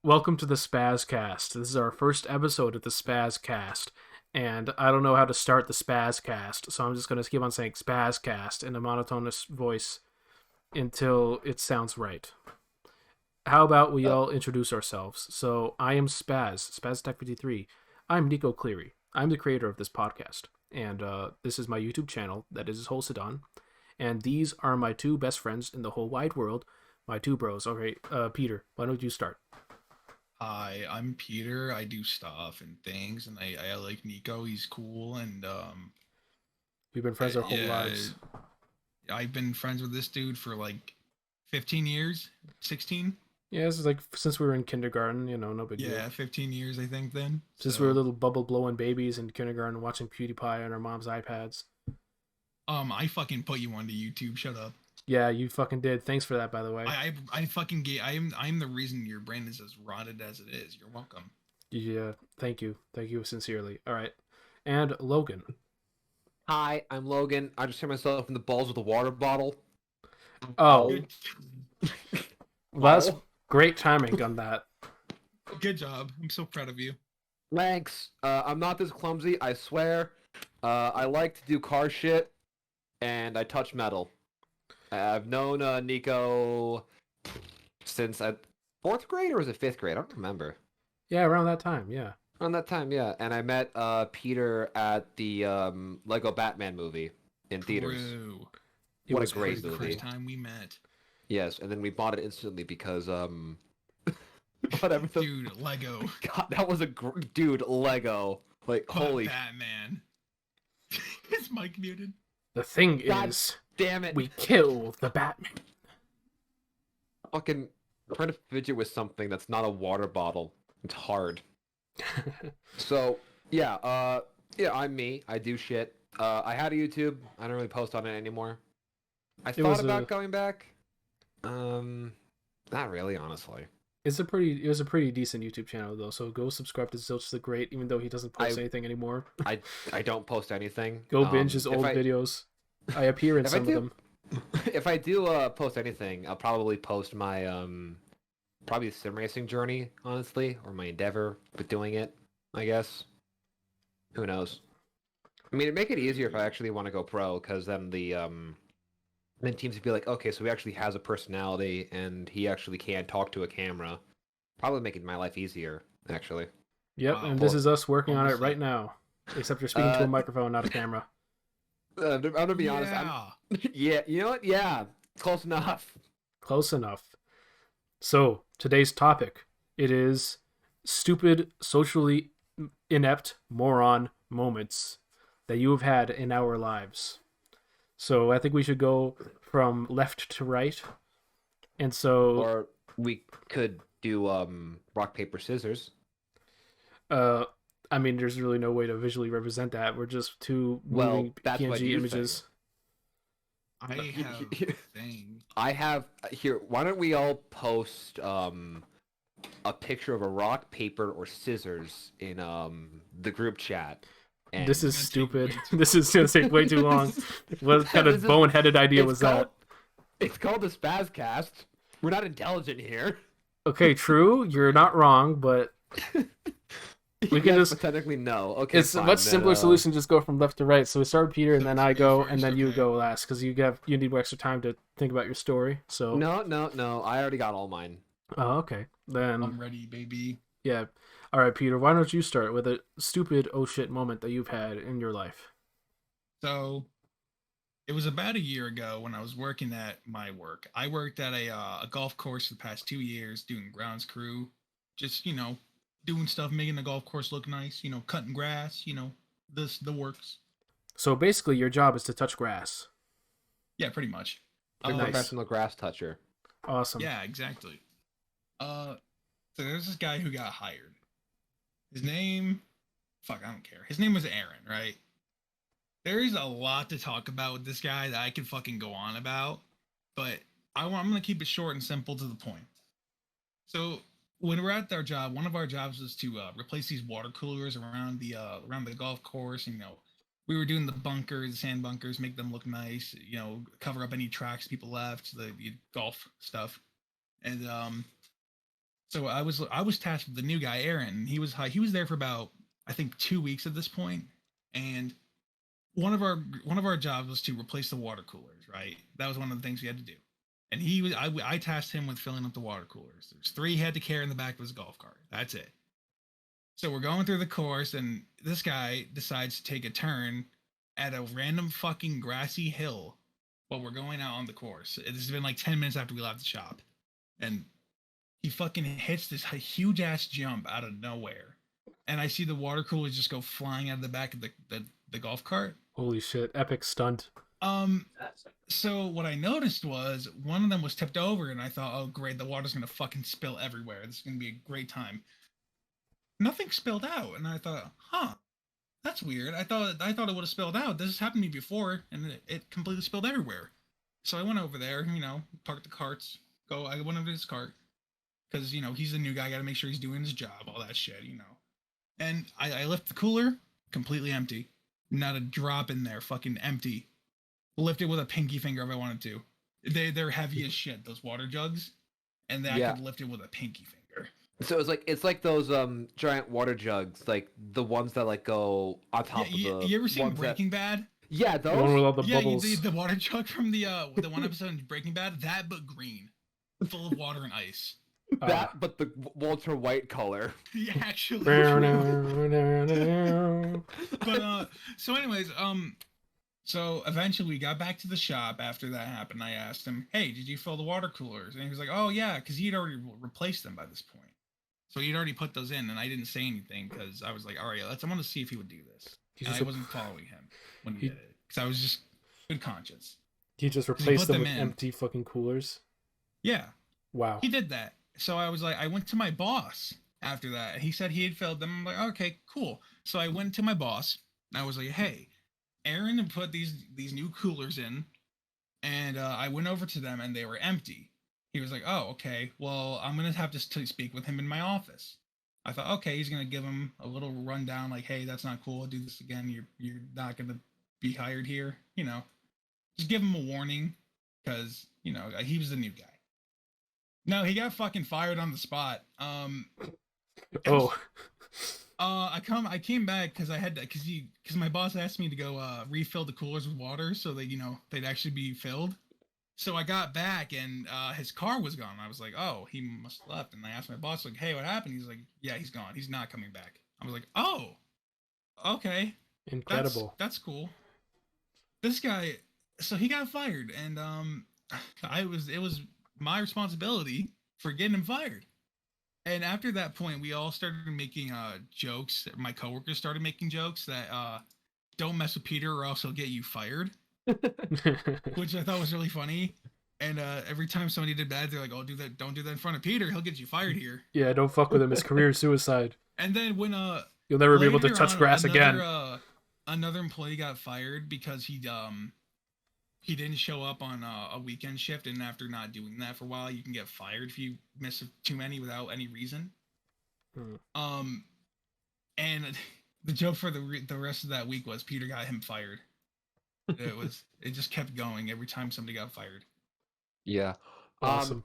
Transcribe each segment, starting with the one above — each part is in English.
Welcome to the Spazcast. This is our first episode of the Spazcast, and I don't know how to start the Spazcast, so I'm just going to keep on saying Spazcast in a monotonous voice until it sounds right. How about we Oh, all introduce ourselves? So, I am SpazTech53. I'm Nico Cleary. I'm the creator of this podcast, and this is my YouTube channel that is hosted on. And these are my two best friends in the whole wide world, my two bros. Okay, Peter, why don't you start? Hi, I'm Peter. I do stuff and things, and I like Nico. He's cool, and We've been friends our whole yeah, lives. I've been friends with this dude for like 15 years, 16. Yeah, this is like since we were in kindergarten, no big deal. Yeah, 15 years I think then. Since we were So, little bubble blowing babies in kindergarten watching PewDiePie on our mom's iPads. I fucking put you onto YouTube. Shut up. Yeah, you fucking did. Thanks for that, by the way. I fucking gay. I'm the reason your brain is as rotted as it is. You're welcome. Yeah, thank you. Thank you sincerely. All right. And Logan. Hi, I'm Logan. I just hit myself in the balls with a water bottle. Oh, Good, well, that's Oh, great timing on that. good job. I'm so proud of you. thanks. I'm not this clumsy, I swear. I like to do car shit, and I touch metal. I've known Nico since fourth grade, or was it fifth grade? I don't remember. Yeah, around that time, yeah. Around that time, yeah. And I met Peter at the Lego Batman movie in theaters. True. It What a was great That was the movie. first time we met. Yes, and then we bought it instantly because whatever the Dude, Lego. God, that was dude Lego. Like But holy Batman. Is Mike muted? The thing God is, damn it! we kill the Batman. Fucking trying to fidget with something that's not a water bottle. It's hard. So yeah, I'm me. I do shit. I had a YouTube. I don't really post on it anymore. I It thought was about a going back. Not really, honestly. it was a pretty decent YouTube channel though, so go subscribe to Zilch the Great, even though he doesn't post I anything anymore. I don't post anything. Go binge his If old I videos. I appear in if I some of do them. if I do post anything, I'll probably post my probably the sim racing journey, honestly, or my endeavor with doing it, I guess. Who knows? I mean, it'd make it easier if I actually want to go pro, because then teams would be like, okay, so he actually has a personality and he actually can talk to a camera. Probably making my life easier, actually. Yep, Wow. and this is us working on it Almost right like, now. Except you're speaking to a Uh, microphone, not a camera. I'm gonna be honest. yeah. Yeah, you know what? Yeah, close enough. Close enough. So, today's topic, it is stupid, socially inept moron moments that you have had in our lives. So, I think we should go from left to right. And so, Or we could do rock paper scissors. uh, I mean, there's really no way to visually represent that. We're just two Well, moving that's what PNG you images. I have a thing. I have here. Why don't we all post a picture of a rock, paper, or scissors in the group chat? And This is It's gonna take stupid. way too This is going to take way too long. What kind of This is- boneheaded idea it's was called that? it's called the Spazcast. We're not intelligent here. Okay, true. You're not wrong, but we can Yes, just. but technically no. Okay, It's a fine, much then, simpler solution. Just go from left to right. So we start with Peter, and So then it's I me go, and first, then you okay. go last because you need more extra time to think about your story. So No. I already got all mine. oh, okay. Then I'm ready, baby. yeah. All right, Peter. Why don't you start with a stupid oh shit moment that you've had in your life? So it was about a year ago when I was working at my work. I worked at a golf course for the past 2 years doing grounds crew, just doing stuff, making the golf course look nice. Cutting grass. The works. So basically, your job is to touch grass. Yeah, pretty much. You're a Nice. professional grass toucher. Awesome. Yeah, exactly. Uh, so there's this guy who got hired. His name, fuck, I don't care. His name was Aaron, right? There is a lot to talk about with this guy that I could fucking go on about, but I'm gonna keep it short and simple to the point. So when we're at our job, one of our jobs was to replace these water coolers around the golf course. And, we were doing the bunkers, the sand bunkers, make them look nice. Cover up any tracks people left, the golf stuff, and So I was tasked with the new guy, Aaron. He was there for about, I think, 2 weeks at this point, and one of our jobs was to replace the water coolers. Right, that was one of the things we had to do. And I tasked him with filling up the water coolers. There's 3 he had to carry in the back of his golf cart. That's it. So we're going through the course, and this guy decides to take a turn at a random fucking grassy hill while we're going out on the course. This has been like 10 minutes after we left the shop, and he fucking hits this huge ass jump out of nowhere, and I see the water coolers just go flying out of the back of the golf cart. Holy shit! Epic stunt. So what I noticed was one of them was tipped over, and I thought, oh great, the water's gonna fucking spill everywhere. This is gonna be a great time. Nothing spilled out, and I thought, huh, that's weird. I thought it would have spilled out. This has happened to me before, and it completely spilled everywhere. So I went over there, parked the carts. I went over to his cart because he's the new guy. Got to make sure he's doing his job, all that shit, And I left the cooler completely empty, not a drop in there, fucking empty. Lifted with a pinky finger if I wanted to. They're heavy as shit, those water jugs, and I could lift it with a pinky finger. So it's like those giant water jugs, like the ones that like go on top of the. You ever seen Breaking Bad? Yeah, those. The one with all the bubbles. The water jug from the one episode in Breaking Bad, that but green, full of water and ice. That, but the Walter White color. Yeah, actually. But so anyways, so eventually we got back to the shop after that happened. I asked him, "Hey, did you fill the water coolers?" And he was like, "Oh yeah," because he'd already replaced them by this point. So he'd already put those in, and I didn't say anything because I was like, "All right, I want to see if he would do this." And I wasn't following him when he did it because I was just good conscience. He just replaced them with empty fucking coolers. Yeah. Wow. He did that. So I was like, I went to my boss after that. He said he had filled them. I'm like, okay, cool. So I went to my boss and I was like, hey, Aaron had put these new coolers in, and I went over to them and they were empty. He was like, oh, okay. Well, I'm gonna have to speak with him in my office. I thought, okay, he's gonna give him a little rundown, like, hey, that's not cool. Do this again. You're not gonna be hired here. Just give him a warning, because he was the new guy. No, he got fucking fired on the spot. I came back because I had to, because my boss asked me to go refill the coolers with water so that they'd actually be filled. So I got back and his car was gone. I was like, oh, he must have left. And I asked my boss, like, hey, what happened? He's like, yeah, he's gone. He's not coming back. I was like, oh, okay, incredible. That's cool. This guy, so he got fired, and it was my responsibility for getting him fired. And after that point, we all started making jokes. My coworkers started making jokes that don't mess with Peter or else he'll get you fired, which I thought was really funny. And every time somebody did bad, they're like, "Oh, don't do that in front of Peter. He'll get you fired here." Yeah, don't fuck with him. His career is suicide. And then when you'll never be able to touch grass again. Another employee got fired because he didn't show up on a weekend shift, and after not doing that for a while, you can get fired if you miss too many without any reason. And the joke for the rest of that week was Peter got him fired. It just kept going every time somebody got fired. Yeah. Awesome.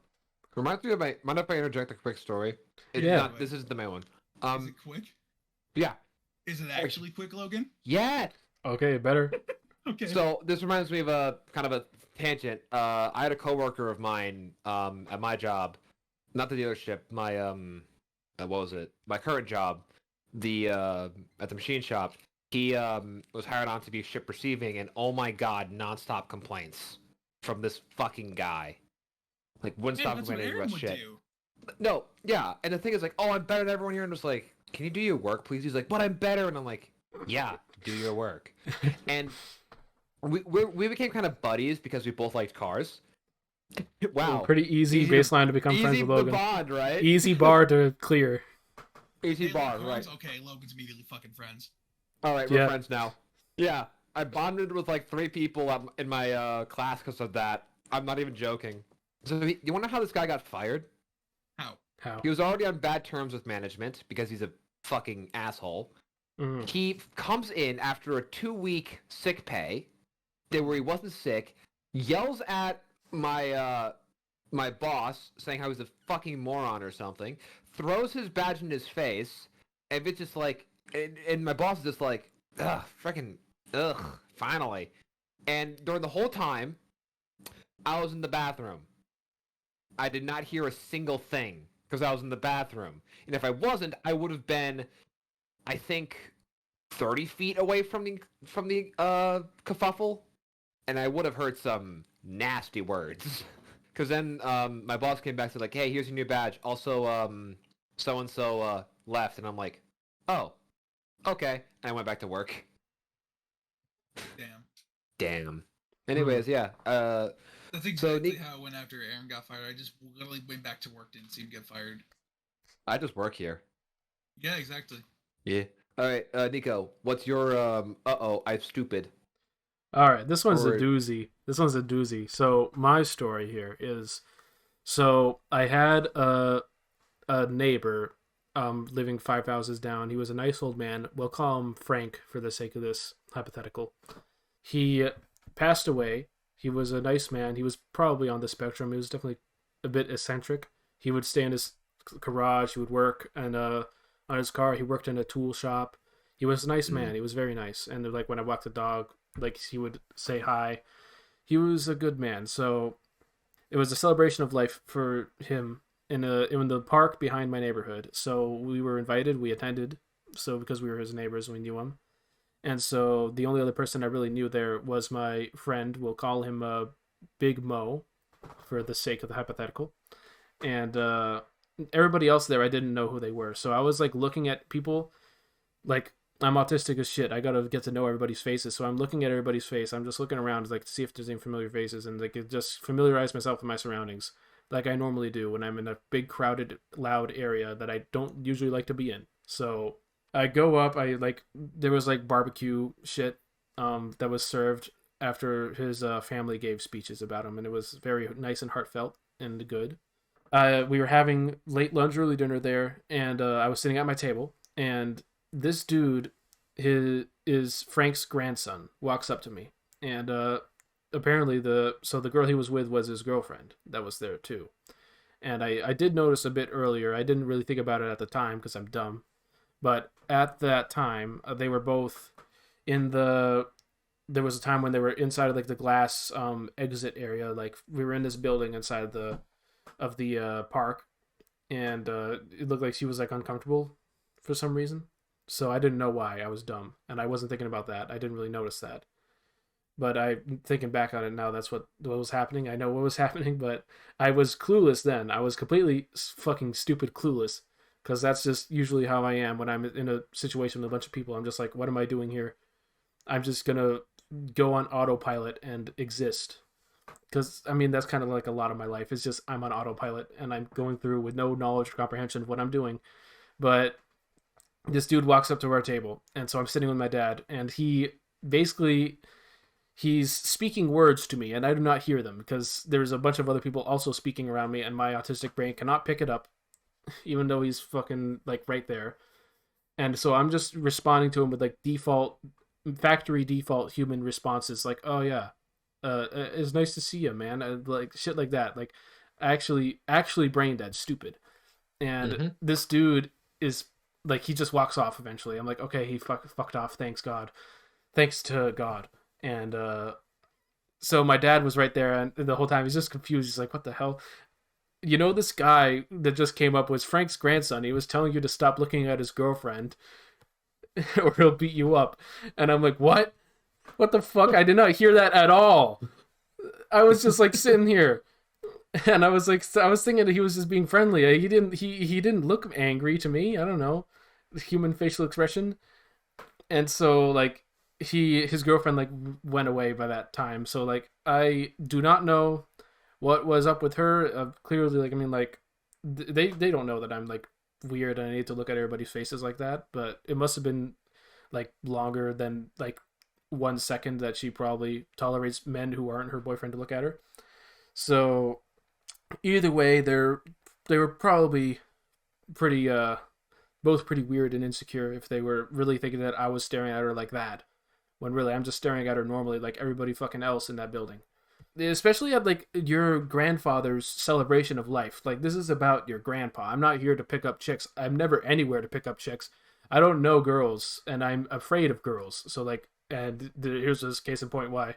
Reminds me of mind if I interject a quick story? This is the main one. Is it quick? Yeah. Is it actually quick, Logan? Yeah. Okay, better. Okay. So this reminds me of a kind of a tangent. I had a coworker of mine at my job, not the dealership. My what was it? My current job, at the machine shop. He was hired on to be ship receiving, and oh my god, nonstop complaints from this fucking guy. Like wouldn't stop complaining about shit. No, yeah, and the thing is like, oh, I'm better than everyone here, and just like, can you do your work, please? He's like, but I'm better, and I'm like, yeah, do your work. And we became kind of buddies because we both liked cars. Wow. Pretty easy baseline to become friends with Logan. Easy bond, right? Easy bar to clear. Easy bar, right? Okay, Logan's immediately fucking friends. All right, we're friends now. Yeah, I bonded with like 3 people in my class because of that. I'm not even joking. So you want to know how this guy got fired? How? He was already on bad terms with management because he's a fucking asshole. Mm-hmm. He comes in after a 2-week sick pay, where he wasn't sick, yells at my my boss saying I was a fucking moron or something, throws his badge in his face, and it's just like, and my boss is just like, ugh, freaking, ugh, finally. And during the whole time, I was in the bathroom. I did not hear a single thing because I was in the bathroom. And if I wasn't, I would have been, I think, 30 feet away from the kerfuffle, and I would have heard some nasty words. Because then my boss came back and said, like, hey, here's your new badge. Also, so-and-so left. And I'm like, oh, okay. And I went back to work. Damn. Anyways, yeah. That's exactly how it went after Aaron got fired. I just literally went back to work, didn't see him get fired. I just work here. Yeah, exactly. Yeah. All right, Nico, what's your, I'm stupid. All right, this one's a doozy. So my story here is, so I had a neighbor living 5 houses down. He was a nice old man. We'll call him Frank for the sake of this hypothetical. He passed away. He was a nice man. He was probably on the spectrum. He was definitely a bit eccentric. He would stay in his garage. He would work and on his car. He worked in a tool shop. He was a nice man. He was very nice. And like when I walked the dog, like he would say hi. He was a good man. So it was a celebration of life for him in the park behind my neighborhood. So we were invited. We attended. So because we were his neighbors, we knew him. And so the only other person I really knew there was my friend. We'll call him Big Mo for the sake of the hypothetical. And everybody else there, I didn't know who they were. So I was like looking at people, like I'm autistic as shit. I gotta get to know everybody's faces. So I'm looking at everybody's face. I'm just looking around like to see if there's any familiar faces and like just familiarize myself with my surroundings like I normally do when I'm in a big, crowded, loud area that I don't usually like to be in. So I go up. There was like barbecue shit that was served after his family gave speeches about him, and it was very nice and heartfelt and good. We were having late lunch, early dinner there, and I was sitting at my table, and this dude, is Frank's grandson, walks up to me, and apparently the girl he was with was his girlfriend that was there too. And I did notice a bit earlier. I didn't really think about it at the time because I'm dumb. But at that time, they were both in the. There was a time when they were inside of like the glass exit area. Like we were in this building inside of the park, and it looked like she was like uncomfortable for some reason. So I didn't know why. I was dumb, and I wasn't thinking about that. I didn't really notice that. But I'm thinking back on it now. That's what was happening. I know what was happening, but I was clueless then. I was completely fucking stupid clueless. Because that's just usually how I am when I'm in a situation with a bunch of people. I'm just like, what am I doing here? I'm just going to go on autopilot and exist. Because, I mean, that's kind of like a lot of my life. It's just I'm on autopilot and I'm going through with no knowledge or comprehension of what I'm doing. But this dude walks up to our table. And so I'm sitting with my dad. And he's speaking words to me. And I do not hear them because there's a bunch of other people also speaking around me. And my autistic brain cannot pick it up. Even though he's fucking like right there. And so I'm just responding to him with like factory default human responses like, oh yeah, it's nice to see you, man. Like shit like that. Like actually brain dead, stupid. And this dude is like, he just walks off eventually. I'm like, okay, he fucked off. Thanks to God. And so my dad was right there, and the whole time he's just confused. He's like, what the hell? You know, this guy that just came up was Frank's grandson. He was telling you to stop looking at his girlfriend or he'll beat you up. And I'm like, what? What the fuck? I did not hear that at all. I was just like sitting here. And I was thinking that he was just being friendly. He didn't look angry to me. I don't know. Human facial expression. And so like his girlfriend like went away by that time. So like I do not know what was up with her. Clearly, like, I mean, like, they don't know that I'm, like, weird and I need to look at everybody's faces like that, but it must have been, like, longer than, like, 1 second that she probably tolerates men who aren't her boyfriend to look at her. So, either way, they were probably pretty, both pretty weird and insecure if they were really thinking that I was staring at her like that, when really I'm just staring at her normally like everybody fucking else in that building. especially at like your grandfather's celebration of life. Like this is about your grandpa. I'm not here to pick up chicks. I'm never anywhere to pick up chicks. I don't know girls, and I'm afraid of girls. So like, and here's this case in point why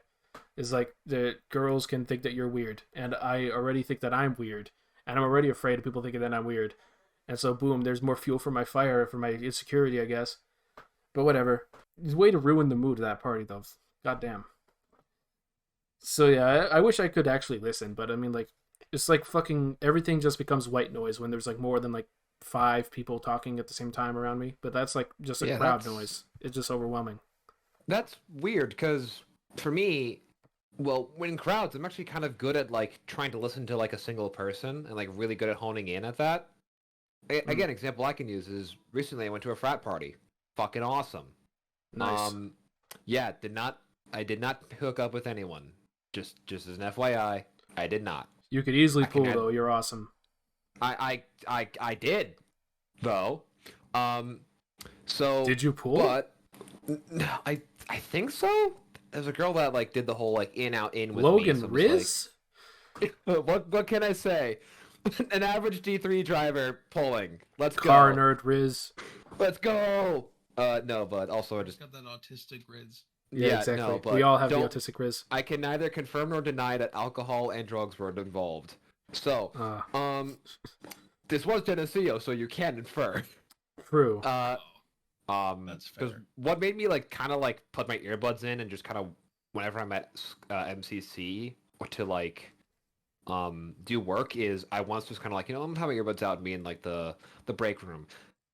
is like the girls can think that you're weird, and I already think that I'm weird, and I'm already afraid of people thinking that I'm weird, and so boom, there's more fuel for my fire, for my insecurity, I guess. But whatever. It's a way to ruin the mood of that party, though. Goddamn. So yeah, I wish I could actually listen, but I mean, like, it's like fucking everything just becomes white noise when there's like more than like 5 people talking at the same time around me. But that's like just a crowd noise. It's just overwhelming. That's weird because for me, well, when in crowds, I'm actually kind of good at like trying to listen to like a single person and like really good at honing in at that. Again, example I can use is recently I went to a frat party. Fucking awesome. Nice. Yeah, I did not hook up with anyone. Just as an FYI, I did not. You could easily pull though. You're awesome. I did, though. So did you pull? But I think so. There's a girl that like did the whole like in out in with Logan me. So Riz. Like, what can I say? An average D3 driver pulling. Let's go. Car nerd Riz. Let's go. No, but also I just got that autistic Riz. Yeah, exactly. No, we all have the autistic Riz. I can neither confirm nor deny that alcohol and drugs were involved. So, this was Geneseo, so you can infer. True. That's fair. What made me like kind of like put my earbuds in and just kind of whenever I'm at MCC or to like do work is I once was kind of like, you know, I'm having earbuds out and be in like the break room.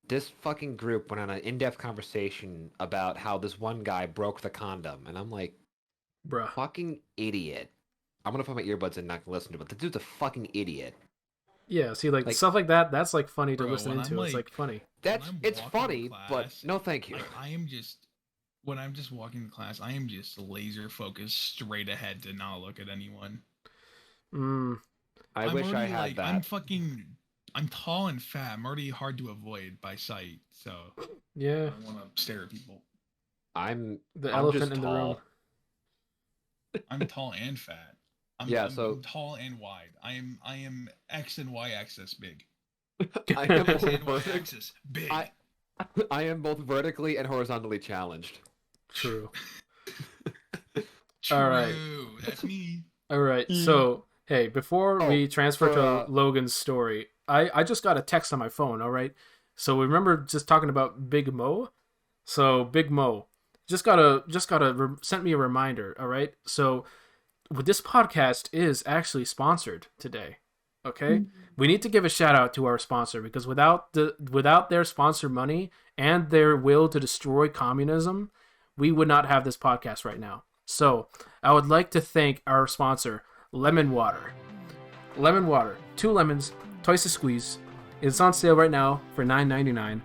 This fucking group went on an in-depth conversation about how this one guy broke the condom, and I'm like, bruh, fucking idiot. I'm gonna put my earbuds in and not listen to it, but the dude's a fucking idiot. Yeah, see, like stuff like that, that's like funny to listen into. It's like funny. It's funny, class, but no thank you. Like, when I'm just walking to class, I am just laser focused straight ahead to not look at anyone. I wish I had that. I'm tall and fat. I'm already hard to avoid by sight, so yeah, I want to stare at people. I'm elephant in the room. I'm tall and fat. I'm tall and wide. I am X and Y axis big. I am X and Y axis big. I am both vertically and horizontally challenged. True. True. All right. That's me. All right. So hey, before we transfer to Logan's story, I just got a text on my phone. All right. So remember just talking about Big Mo. So Big Mo just sent me a reminder. All right. So this podcast is actually sponsored today. Okay. We need to give a shout out to our sponsor because without their sponsor money and their will to destroy communism, we would not have this podcast right now. So I would like to thank our sponsor, Lemon Water. Lemon Water, 2 lemons, twice a squeeze. It's on sale right now for $9.99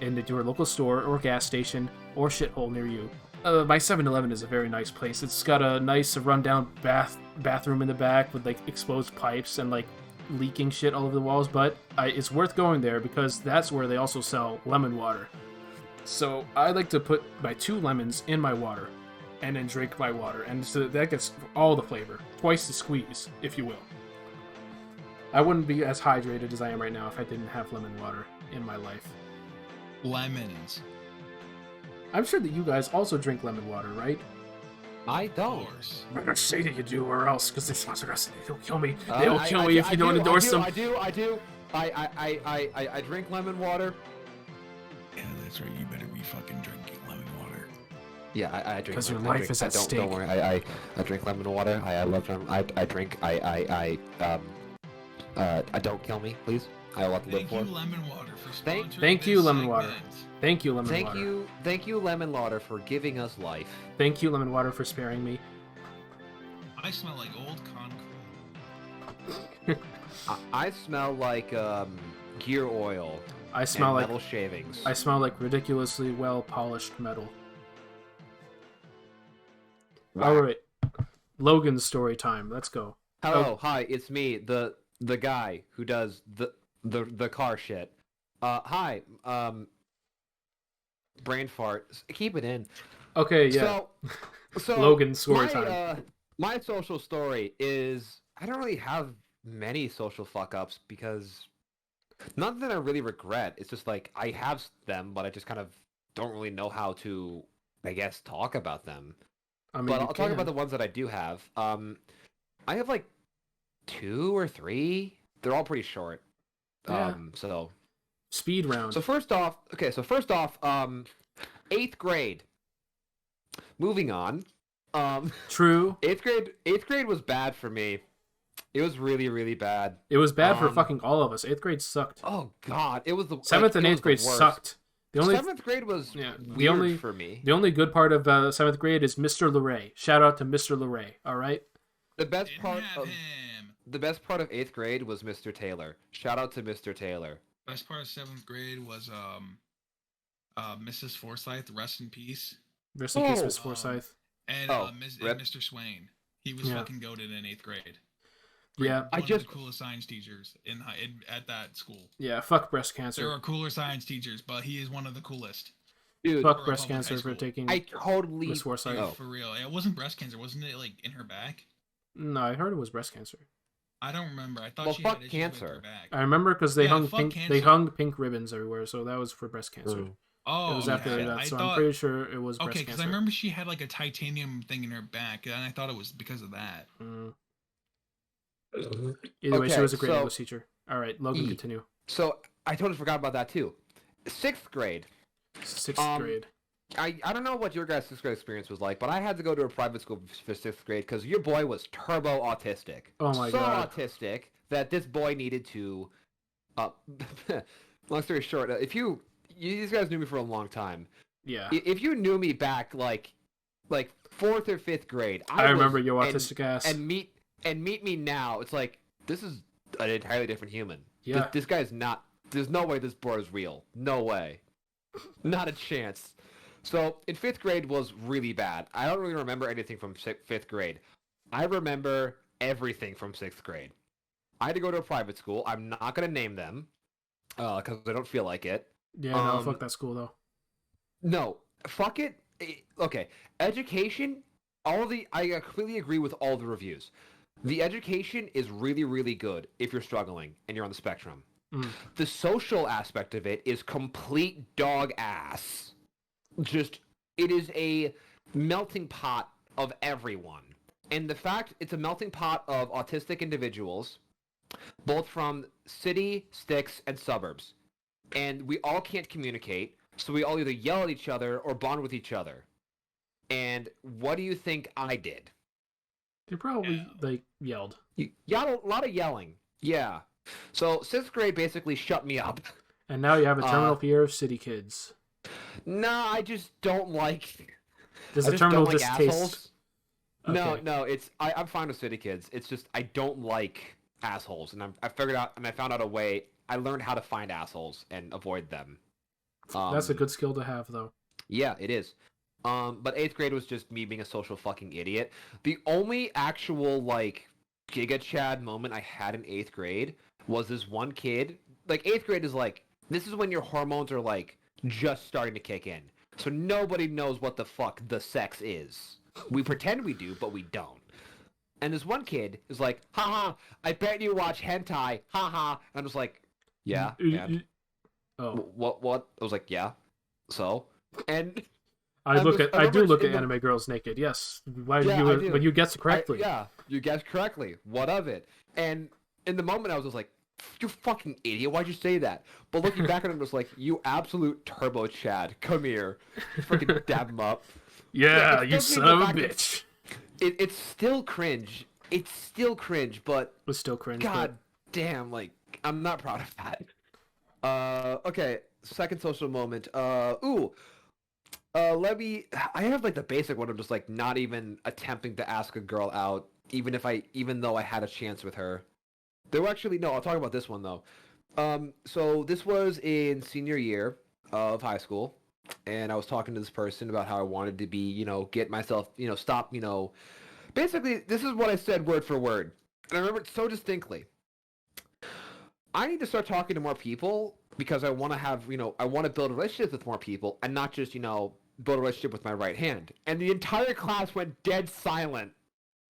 in your local store or gas station or shithole near you. My 7-Eleven is a very nice place. It's got a nice rundown bathroom in the back with like exposed pipes and like leaking shit all over the walls, but it's worth going there because that's where they also sell lemon water. So I like to put my 2 lemons in my water and then drink my water, and so that gets all the flavor, twice the squeeze, if you will. I wouldn't be as hydrated as I am right now if I didn't have lemon water in my life. Lemons. I'm sure that you guys also drink lemon water, right? I don't. I'm not gonna say that you do, or else, because they sponsor us, they'll kill me. They'll kill me if you don't endorse them. I do. I drink lemon water. Yeah, that's right. You better be fucking drinking lemon water. Yeah, I drink. Because your life is at stake. Don't worry. I drink lemon water. I love them. I drink. Don't kill me, please. I have a lot to live for. Thank you, lemon water, for sponsoring Thank you, lemon segment. water. Thank you, lemon water. Thank you, lemon water, for giving us life. Thank you, lemon water, for sparing me. I smell like old concrete. I smell like gear oil. I smell like metal shavings. I smell like ridiculously well polished metal. Wow. All right, Logan's story time. Let's go. Hello, hi, it's me, the guy who does the car shit. Hi, brain fart. Keep it in. Okay, yeah. So Logan's story time. My social story is I don't really have many social fuck ups because not that I really regret. It's just like I have them, but I just kind of don't really know how to, I guess, talk about them. I mean, But you I'll talk about the can. ones that I do have. I have like 2 or 3. They're all pretty short. Yeah. So Speed round. first off, eighth grade. Moving on. True. Eighth grade was bad for me. It was really, really bad. It was bad for Um, fucking all of us. 8th grade sucked. Oh God, it was the Seventh and it was eighth grade the worst. sucked. The only Seventh grade was yeah, weird for me. the only good part of 7th grade is Mr. Leray. Shout out to Mr. Leray. All right. The best Didn't part have of him. the best part of 8th grade was Mr. Taylor. Shout out to Mr. Taylor. Best part of 7th grade was Mrs. Forsyth, rest in peace, Rest in peace, Oh. Miss Forsyth. and Oh, and rip. Mr. Swain. He was Yeah. fucking goated in 8th grade. Yeah. One I of just- the coolest science teachers at that school. Yeah. Fuck breast There cancer. are cooler science teachers, but he is one of the coolest. Dude, Fuck for a breast public cancer high for school. taking. I totally Miss Forsyth. Dude, Oh. for real. It wasn't breast cancer, wasn't it? Like in her back. No, I heard it was breast cancer. I don't remember. I thought Well, she fuck had issues cancer. with her back. I remember because they Yeah, hung fuck pink. They cancer. hung pink ribbons everywhere, so that was for breast cancer. Mm. Oh, It was yeah, after that, I so thought, I'm pretty sure it was breast okay, because cancer. I remember she had like a titanium thing in her back, and I thought it was because of that. Mm. Either way, she Okay, was a great so- English teacher. All right, Logan, E. continue. So I totally forgot about that too. 6th grade. 6th Um, grade. I don't know what your guys' 6th grade experience was like, but I had to go to a private school for 6th grade because your boy was turbo autistic. Oh my so God. autistic that this boy needed to. Long story short, if these guys knew me for a long time. Yeah, If you knew me back like 4th or 5th grade, I remember was- your and- autistic ass. and meet me now. It's like this is an entirely different human. Yeah. This guy's not. There's no way this boy is real. No way. Not a chance. So in 5th grade was really bad. I don't really remember anything from 5th grade. I remember everything from 6th grade. I had to go to a private school. I'm not gonna name them because I don't feel like it. Yeah, no, um, fuck that school though. No, fuck it. Okay, education. I completely agree with all the reviews. The education is really, really good if you're struggling and you're on the spectrum. Mm. The social aspect of it is complete dog ass. Just, it is a melting pot of everyone. And the fact it's a melting pot of autistic individuals, both from city, sticks, and suburbs. And we all can't communicate, so we all either yell at each other or bond with each other. And what do you think I did? They probably like yelled. A lot of yelling. Yeah. So 6th grade basically shut me up. And now you have a terminal fear of city kids. No, I just don't like. Does I the just terminal don't like distaste? assholes. No, Okay. no, I'm fine with city kids. It's just I don't like assholes, and I figured out and I found out a way. I learned how to find assholes and avoid them. That's a good skill to have, though. Yeah, it is. But 8th grade was just me being a social fucking idiot. The only actual like Giga Chad moment I had in 8th grade was this one kid. Like 8th grade is like this is when your hormones are like just starting to kick in. So nobody knows what the fuck the sex is. We pretend we do, but we don't. And this one kid is like, haha, I bet you watch hentai, haha. And I'm just like, yeah. And Oh, what? I was like, yeah. So? And I I'm look just- at. I I do remember look at in the- anime girls naked. Yes. Why Yeah, do I you? do. But you guessed correctly. Yeah, you guessed correctly. What of it? And in the moment, I was just like, "You fucking idiot! Why'd you say that?" But looking back at him, I was like, "You absolute turbo Chad! Come here, freaking dab him up." Yeah, it you still son came of a back to- bitch. It's still cringe. It's still cringe, but Was still cringe. god damn, like I'm not proud of that. Okay, second social moment. Let me. I have like the basic one of just like not even attempting to ask a girl out, even though I had a chance with her. There were actually no. I'll talk about this one though. So this was in senior year of high school, and I was talking to this person about how I wanted to be, get myself, stop, Basically, this is what I said word for word, and I remember it so distinctly. I need to start talking to more people because I want to have, I want to build relationships with more people and not just, build a relationship with my right hand. And the entire class went dead silent.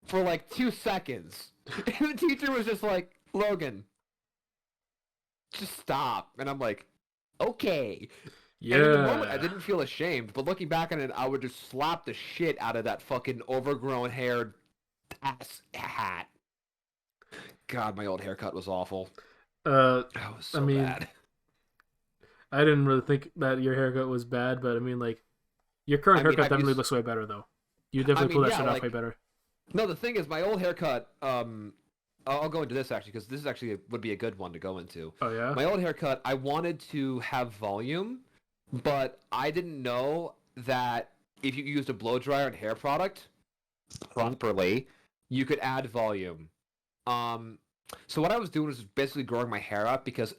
for like 2 seconds. And the teacher was just like, Logan, just stop. And I'm like, okay. Yeah. And in the moment, I didn't feel ashamed, but looking back on it, I would just slap the shit out of that fucking overgrown haired ass hat. God, my old haircut was awful. That was so bad. I didn't really think that your haircut was bad, but I mean, like, your current haircut definitely looks way better, though. You definitely pull that shit off way better. No, the thing is, my old haircut, I'll go into this actually, because this is actually would be a good one to go into. Oh, yeah? My old haircut, I wanted to have volume, but I didn't know that if you used a blow dryer and hair product properly, you could add volume. So what I was doing was basically growing my hair up because,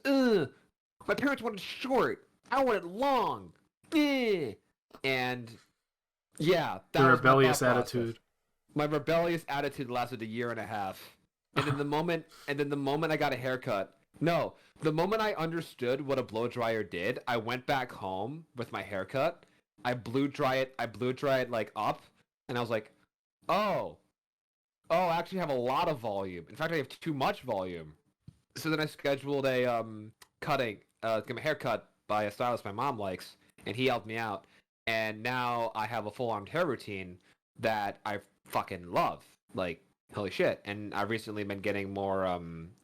my parents wanted short. I wanted long. And yeah, that the was rebellious my attitude. My rebellious attitude lasted a year and a half. And then the moment I got a haircut, the moment I understood what a blow dryer did, I went back home with my haircut. I blew dry it like up, and I was like, oh, I actually have a lot of volume. In fact, I have too much volume. So then I scheduled a get my haircut by a stylist my mom likes, and he helped me out. And now I have a full-on hair routine that I fucking love. Like, holy shit. And I've recently been getting more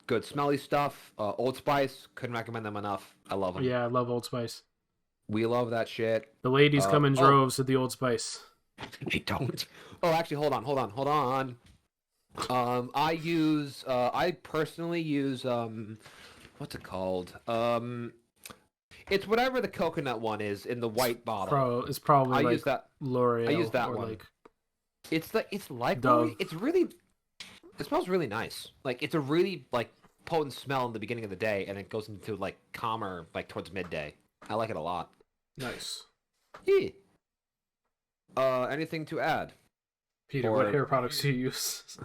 good smelly stuff. Old Spice, couldn't recommend them enough. I love them. Yeah, I love Old Spice. We love that shit. The ladies come in droves to the Old Spice. They don't. Oh, actually, hold on. I personally use, what's it called? It's whatever the coconut one is in the white bottle. It's probably I like use that. L'Oreal. I use that or one. Like it's like Dove. It smells really nice. Like, it's a really like potent smell in the beginning of the day, and it goes into like calmer like towards midday. I like it a lot. Nice. Yeah. Anything to add? Peter, what hair products do you use?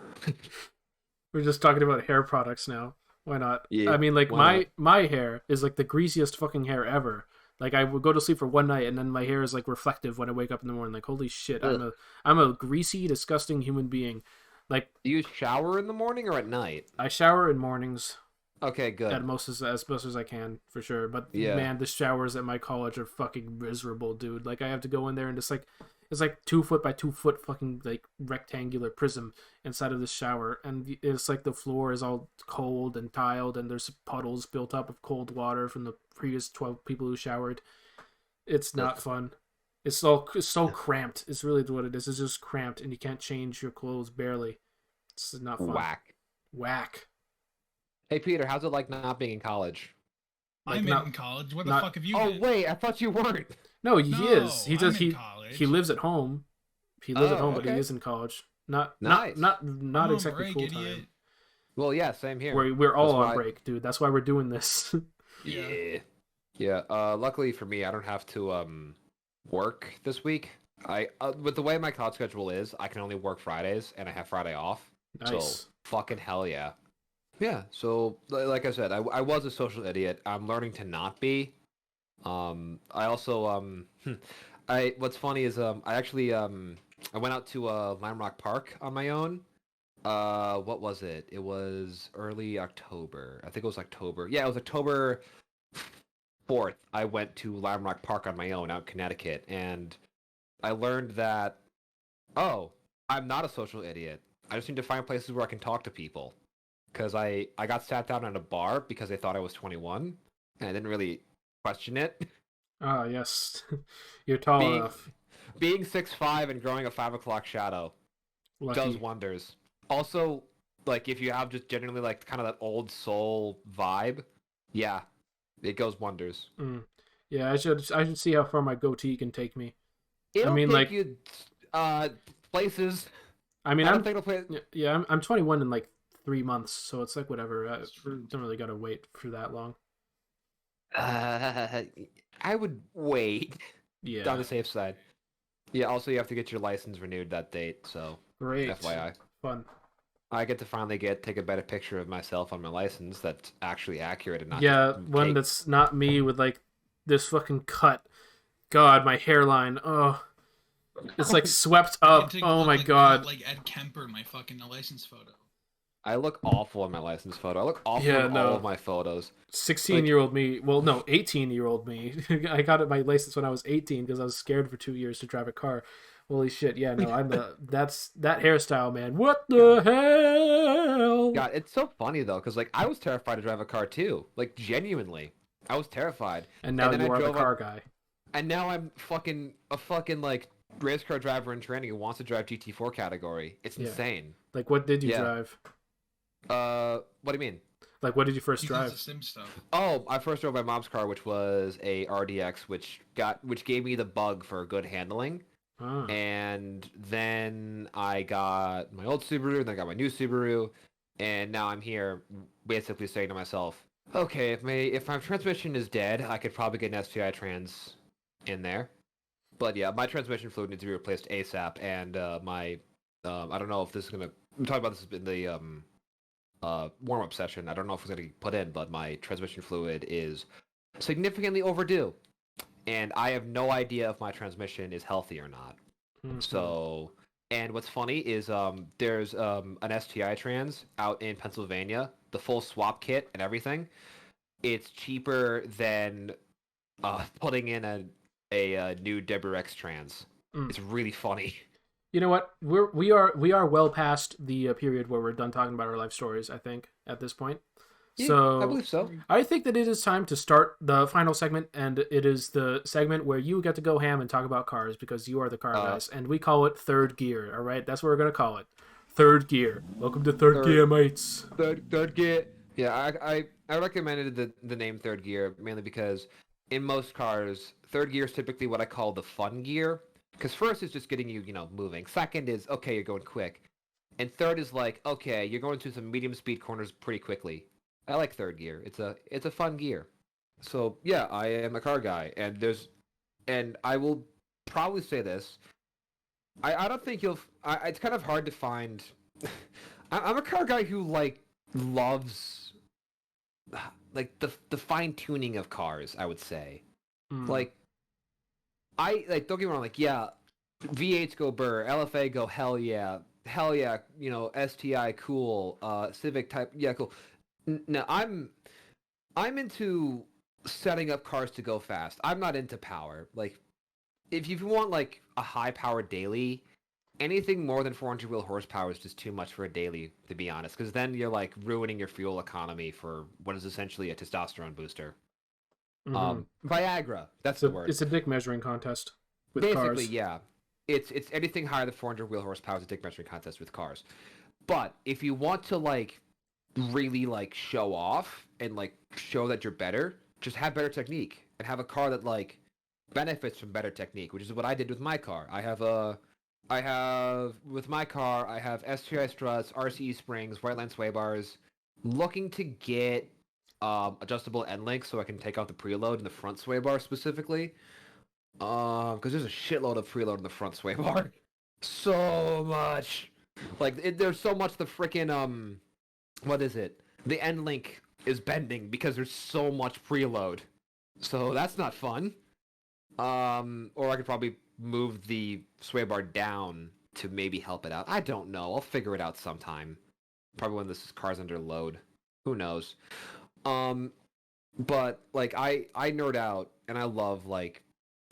We're just talking about hair products now. Why not? Yeah, I mean, like, my hair is like the greasiest fucking hair ever. Like, I would go to sleep for one night, and then my hair is like reflective when I wake up in the morning. Like, holy shit, I'm a greasy, disgusting human being. Like, do you shower in the morning or at night? I shower in mornings. Okay, good. As most as I can, for sure. But yeah. Man, the showers at my college are fucking miserable, dude. Like, I have to go in there and it's like 2 foot by 2 foot fucking like rectangular prism inside of the shower, and it's like the floor is all cold and tiled, and there's puddles built up of cold water from the previous 12 people who showered. It's not fun. It's so cramped. It's really what it is. It's just cramped, and you can't change your clothes barely. It's not fun. Whack. Hey Peter, how's it like not being in college? Like, I'm in college. What the fuck have you been? Oh wait, I thought you weren't. No, he is. He does. College. He lives at home. He lives at home, but he is in college. Not exactly full time. Well, yeah, same here. We're all on break, dude. That's why we're doing this. Yeah. Luckily for me, I don't have to work this week. I with the way my college schedule is, I can only work Fridays, and I have Friday off. Nice. So fucking hell yeah. Yeah. So like I said, I was a social idiot. I'm learning to not be. I also what's funny is I actually I went out to Lime Rock Park on my own. What was it? It was early October. I think it was October. Yeah, it was October 4th. I went to Lime Rock Park on my own out in Connecticut, and I learned that I'm not a social idiot. I just need to find places where I can talk to people. Because I got sat down at a bar because they thought I was 21, and I didn't really question it. Ah, yes. You're tall enough. Being 6'5" and growing a 5 o'clock shadow does wonders. Also, like, if you have just genuinely, like, kind of that old soul vibe, yeah, it goes wonders. Yeah, I should see how far my goatee can take me. It'll take you places. I mean, I don't think it'll play... Yeah, I'm 21 in, like, 3 months, so it's like whatever. I don't really gotta wait for that long. I would wait. Yeah. On the safe side. Yeah, also you have to get your license renewed that date, so great. FYI. Fun. I get to finally take a better picture of myself on my license that's actually accurate and not one that's not me with like this fucking cut. God, my hairline. Oh. It's like swept I up. take a Oh look my like god. Matt, like Ed Kemper in my fucking license photo. I look awful in my license photo. I look awful Yeah, in all of no. my photos. 16-year-old me. Well, no, 18-year-old me. I got my license when I was 18 because I was scared for 2 years to drive a car. Holy shit. Yeah, no, that's that hairstyle, man. What the hell? God, it's so funny though, because like I was terrified to drive a car too. Like genuinely, I was terrified. And now And then I you are the drove up, car guy. and now I'm a fucking like race car driver in training who wants to drive GT4 category. It's Yeah. insane. Like, what did you Yeah. drive? What do you mean? Like, what did you first He does the drive? sim stuff. Oh, I first drove my mom's car, which was a RDX, which gave me the bug for good handling. Ah. And then I got my old Subaru, and then I got my new Subaru, and now I'm here basically saying to myself, okay, if my transmission is dead, I could probably get an STI trans in there. But yeah, my transmission fluid needs to be replaced ASAP, and my I don't know if this is gonna. I'm talking about this in the warm-up session. I don't know if it's gonna be put in, but my transmission fluid is significantly overdue, and I have no idea if my transmission is healthy or not. Mhm. So, and what's funny is there's an STI trans out in Pennsylvania, the full swap kit and everything. It's cheaper than putting in a new WRX trans. Mm. It's really funny. You know what? We are well past the period where we're done talking about our life stories, I think, at this point. Yeah, So I believe so. I think that it is time to start the final segment, and it is the segment where you get to go ham and talk about cars because you are the car guys, and we call it Third Gear. All right, that's what we're gonna call it. Third Gear. Welcome to Third Gear, mates. Third gear. Yeah, I recommended the name Third Gear mainly because in most cars, third gear is typically what I call the fun gear. Because first is just getting you, moving. Second is okay, you're going quick, and third is like okay, you're going through some medium speed corners pretty quickly. I like third gear. It's a fun gear. So yeah, I am a car guy, and I will probably say this. I don't think it's kind of hard to find. I'm a car guy who like loves like the fine tuning of cars. I would say Mm. like I like don't get me wrong. Like yeah, V8s go burr, LFA go hell yeah, STI cool, Civic type yeah cool. No, I'm into setting up cars to go fast. I'm not into power. Like, if you want like a high power daily, anything more than 400 wheel horsepower is just too much for a daily, to be honest. Because then you're like ruining your fuel economy for what is essentially a testosterone booster. Mhm. Viagra, that's So the word. it's a dick measuring contest with Basically, cars. yeah. It's anything higher than 400 wheel horsepower is a dick measuring contest with cars. But if you want to like really like show off and like show that you're better, just have better technique and have a car that like benefits from better technique, which is what I did with my car. I have with my car, I have STI struts, RCE springs, white line sway bars. Looking to get adjustable end links so I can take out the preload in the front sway bar specifically. Because there's a shitload of preload in the front sway bar. So much. Like there's so much the freaking what is it? The end link is bending because there's so much preload. So that's not fun. Or I could probably move the sway bar down to maybe help it out. I don't know. I'll figure it out sometime. Probably when this car's under load. Who knows? But like I nerd out and I love like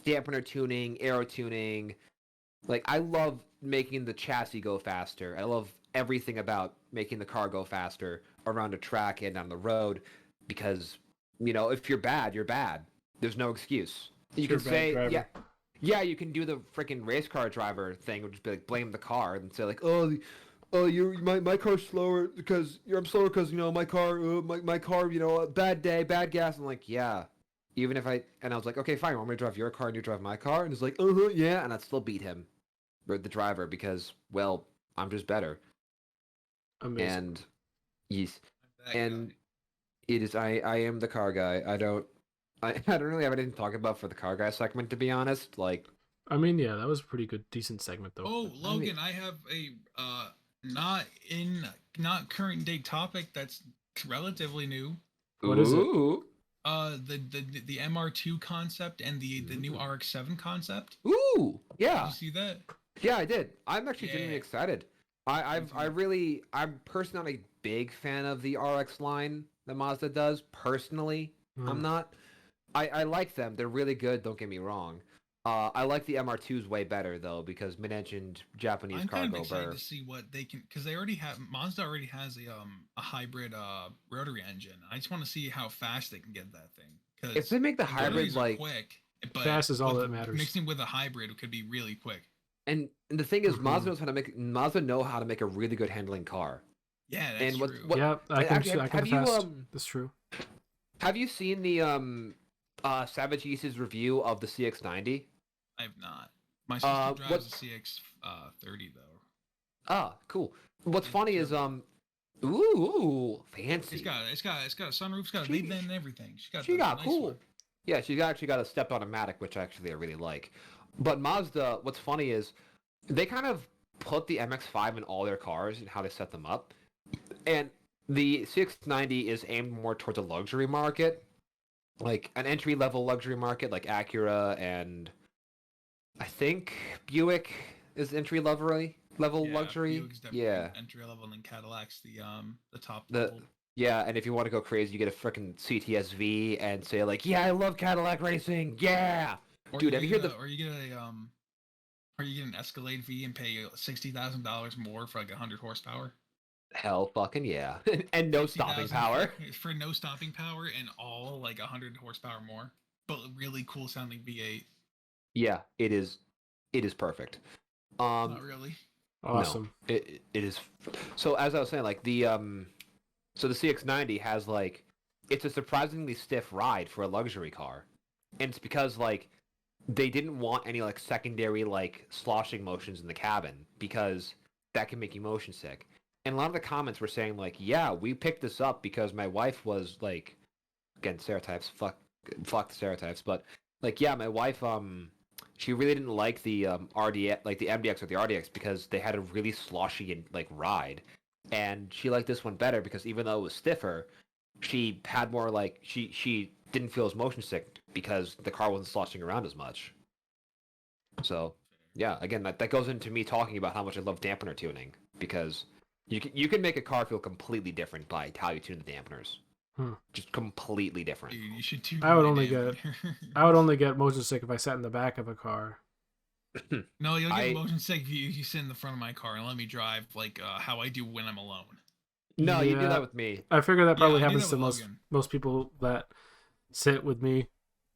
dampener tuning, aero tuning. Like I love making the chassis go faster. I love everything about making the car go faster around a track and on the road because if you're bad, you're bad. There's no excuse. You You're can a bad say driver. yeah, you can do the freaking race car driver thing, which is be like blame the car and say like, oh, my car's slower because I'm slower because my car, my car, bad day, bad gas. I'm like, yeah. Even if I was like, okay, fine, want me to drive your car and you drive my car? And it's like, yeah, and I'd still beat him, or the driver, because well, I'm just better. Amazing. And yes, That and guy. it is I am the car guy. I don't really have anything to talk about for the car guy segment, to be honest. Like, I mean, yeah, that was a pretty good, decent segment though. Oh, Logan, I have a not current day topic that's relatively new. What is it? ooh, The MR2 concept and the new RX-7 concept. Ooh, Did yeah. you see that? Yeah, I did. I'm actually genuinely Yeah. excited. I'm personally not a big fan of the RX line that Mazda does. Personally, I'm not. I like them. They're really good. Don't get me wrong. I like the MR2s way better though because mid-engined Japanese I'm kind of cargo excited burr. to see what they can, because they already have Mazda already has a hybrid rotary engine. I just want to see how fast they can get that thing. If Because they make the the hybrid rotaries are like quick, but Fast is all that matters. mixing with a hybrid could be really quick. and the thing is Mazda know how to make a really good handling car. Yeah, that's And true. Yeah, I can actually, have you attest. That's true. have you seen the Savage East's review of the CX-90? I've not. My sister drives what- a CX-30 though. Ah, cool. What's funny is turbo. ooh, fancy. It's got a sunroof. It's got a lead vent and everything. She got nice cool. one. Yeah, she actually got a stepped automatic, which actually I really like. But Mazda, what's funny is they kind of put the MX-5 in all their cars and how they set them up. And the CX-90 is aimed more towards a luxury market, like an entry-level luxury market, like Acura and I think Buick is entry-level luxury. Buick's definitely entry level, and then Cadillac's the top level. Yeah, and if you want to go crazy, you get a freaking CTS-V and say like, "Yeah, I love Cadillac racing." Yeah, dude, have you heard the? Or you get an Escalade V and pay $60,000 more for like 100 horsepower. Hell, fucking yeah, and no stopping power. For no stopping power and all like 100 horsepower more, but really cool sounding V8. Yeah, it is. It is perfect. Not really. Awesome. No, it is. So as I was saying, like so the CX-90 has like, it's a surprisingly stiff ride for a luxury car, and it's because like they didn't want any like secondary like sloshing motions in the cabin because that can make you motion sick. And a lot of the comments were saying like, yeah, we picked this up because my wife was like, again, stereotypes, fuck the stereotypes, but like, yeah, my wife she really didn't like the RDX, like the MDX or the RDX, because they had a really sloshy and like ride, and she liked this one better because even though it was stiffer, she had more like she didn't feel as motion sick because the car wasn't sloshing around as much. So yeah, again, that goes into me talking about how much I love dampener tuning, because you can make a car feel completely different by how you tune the dampeners. Just completely different. Dude, you should tune. I would only get motion sick if I sat in the back of a car. No, you'll get motion sick if you sit in the front of my car and let me drive like how I do when I'm alone. No, you do that with me. I figure that probably I do happens that to with most people that sit with me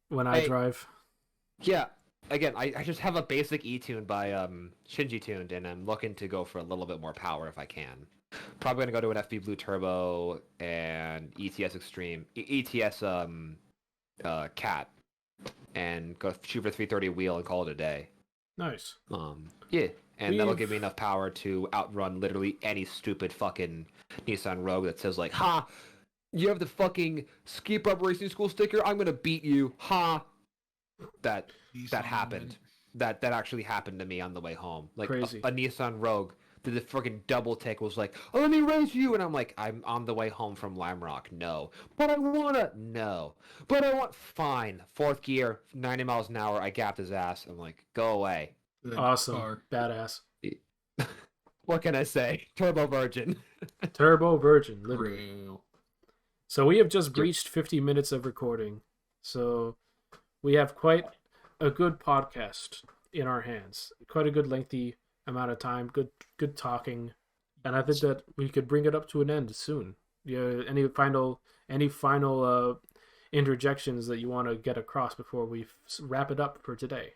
when I drive. Yeah. Again, I just have a basic E-tune by Shinji Tuned, and I'm looking to go for a little bit more power if I can. Probably gonna go to an FB Blue Turbo and ETS Extreme, ETS Cat, and go shoot for 330 wheel and call it a day. Nice. Yeah, and that'll give me enough power to outrun literally any stupid fucking Nissan Rogue that says like, "Ha, you have the fucking ski prep racing school sticker. I'm gonna beat you." Ha. That happened. That actually happened to me on the way home. Like crazy. A Nissan Rogue did the freaking double take, was like, "Oh, let me race you," and I'm like, "I'm on the way home from Lime Rock. No, but I wanna. No, but I want. Fine. Fourth gear, 90 miles an hour. I gapped his ass. I'm like, go away. Awesome. Badass. What can I say? Turbo Virgin. Turbo Virgin, literally. So we have just breached 50 minutes of recording. So we have quite a good podcast in our hands. Quite a good lengthy amount of time. Good talking. And I think that we could bring it up to an end soon. Yeah. Any final interjections that you want to get across before we wrap it up for today?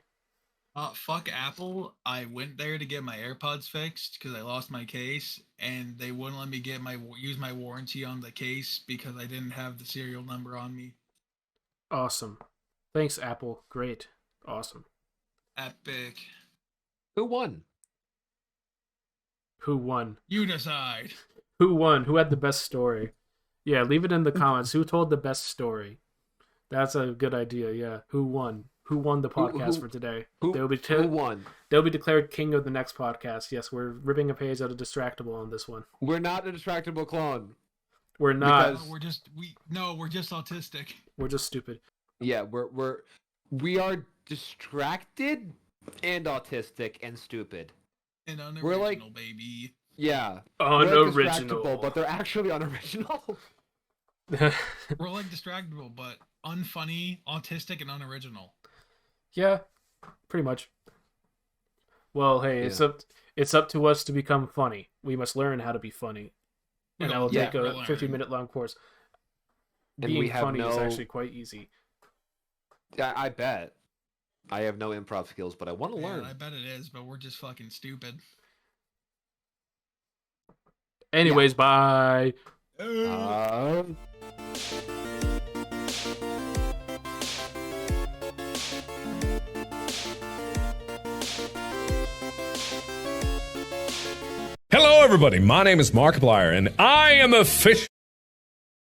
Fuck Apple. I went there to get my AirPods fixed because I lost my case, and they wouldn't let me use my warranty on the case because I didn't have the serial number on me. Awesome. Thanks, Apple. Great. Awesome. Epic. Who won? Who won? You decide. Who won? Who had the best story? Yeah, leave it in the comments. Who told the best story? That's a good idea, yeah. Who won? Who won the podcast for today? Who won? They'll be declared king of the next podcast. Yes, we're ripping a page out of Distractable on this one. We're not a Distractable clone. We're not. Because- We're just autistic We're just stupid. Yeah, we are distracted and autistic and stupid. and unoriginal, We're like- baby. Yeah. We're Unoriginal. distractible, but they're actually unoriginal. We're like distractible, but unfunny, autistic, and unoriginal. Yeah, pretty much. Well, hey, it's up to us to become funny. We must learn how to be funny, and I will take we're a learning. 50-minute long course. And we Being have funny is no- actually quite easy. Yeah, I bet. I have no improv skills, but I want to Yeah, learn. I bet it is, but we're just fucking stupid. Anyways, bye. Um, Hello, everybody. My name is Markiplier, and I am a fish.